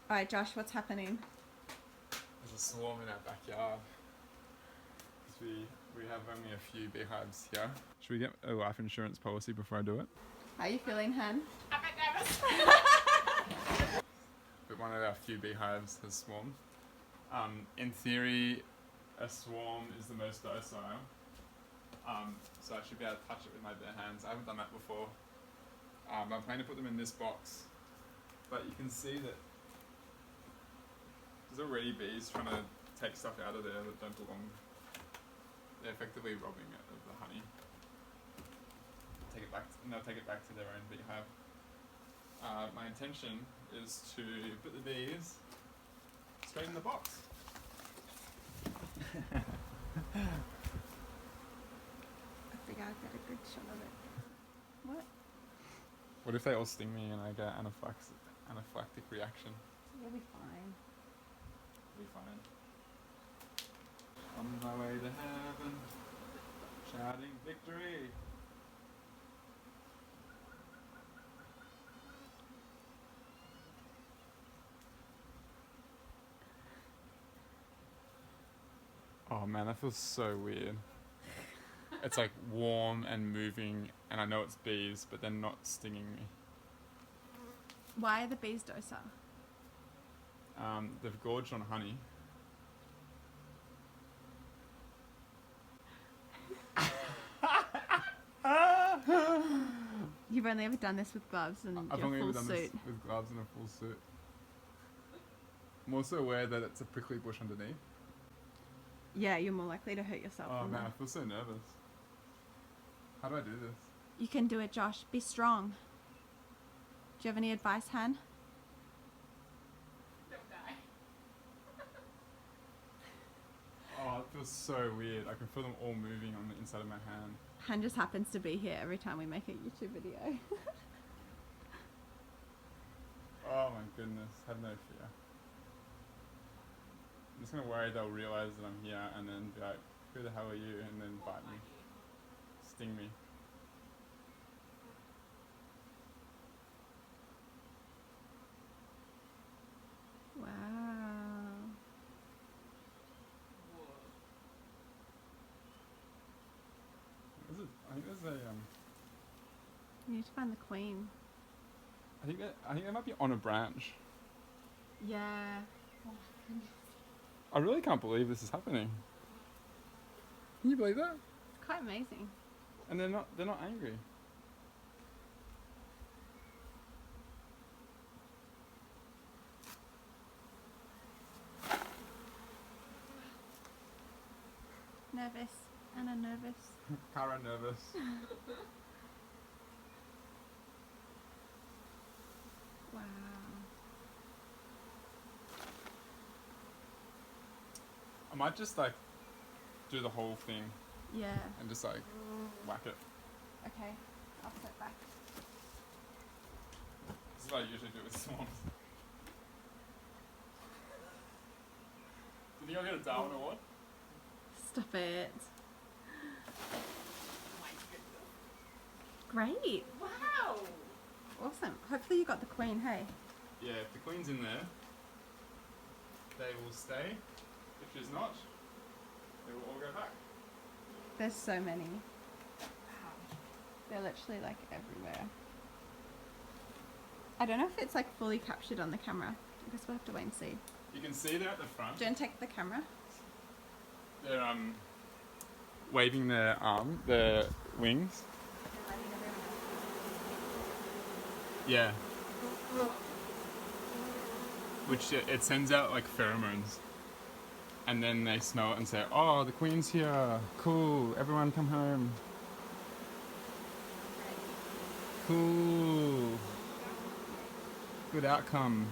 Alright, Josh, what's happening? There's a swarm in our backyard. We have only a few beehives here. Should we get a life insurance policy before I do it? How are you feeling, hun? I'm a bit nervous. But one of our few beehives has swarmed. In theory, a swarm is the most docile. So I should be able to touch it with my bare hands. I haven't done that before. I'm planning to put them in this box. But you can see that there's already bees trying to take stuff out of there that don't belong. They're effectively robbing it of the honey. And they'll take it back to their own beehive. My intention is to put the bees straight in the box. I think I'll get a good shot of it. What? What if they all sting me and I get anaphylactic reaction? You'll be fine. It'll be fine. On my way to heaven, shouting victory. Oh man, that feels so weird. It's like warm and moving, and I know it's bees, but they're not stinging me. Why are the bees docile? They've gorged on honey. You've only ever done this with gloves and I've your only full ever done suit. this with gloves and a full suit. I'm also aware that it's a prickly bush underneath. Yeah, you're more likely to hurt yourself. Oh than man, I that. feel so nervous. How do I do this? You can do it, Josh. Be strong. Do you have any advice, Han? Don't die. Oh, it feels so weird. I can feel them all moving on the inside of my hand. Han just happens to be here every time we make a YouTube video. Oh my goodness, have no fear. I'm just gonna worry they'll realise that I'm here and then be like, who the hell are you? And then bite me. Sting me. Wow. I think there's a You need to find the queen. I think that might be on a branch. Yeah. I really can't believe this is happening. Can you believe that? It's quite amazing. And they're not angry. Nervous. Anna nervous. Cara nervous. Wow. I might just like do the whole thing Yeah. and just like whack it. Okay. I'll sit back. This is what I usually do with swans. Do you think I'll get a Darwin Award? Stop it. Oh my goodness. Great. Wow. Awesome. Hopefully you got the queen, hey? Yeah, if the queen's in there, they will stay. If she's not, they will all go back. There's so many. Wow. They're literally like everywhere. I don't know if it's like fully captured on the camera. I guess we'll have to wait and see. You can see they're at the front. Don't take the camera. They're waving their wings. Yeah. Which it sends out like pheromones. And then they smell it and say, oh, the queen's here. Cool. Everyone come home. Cool. Good outcome.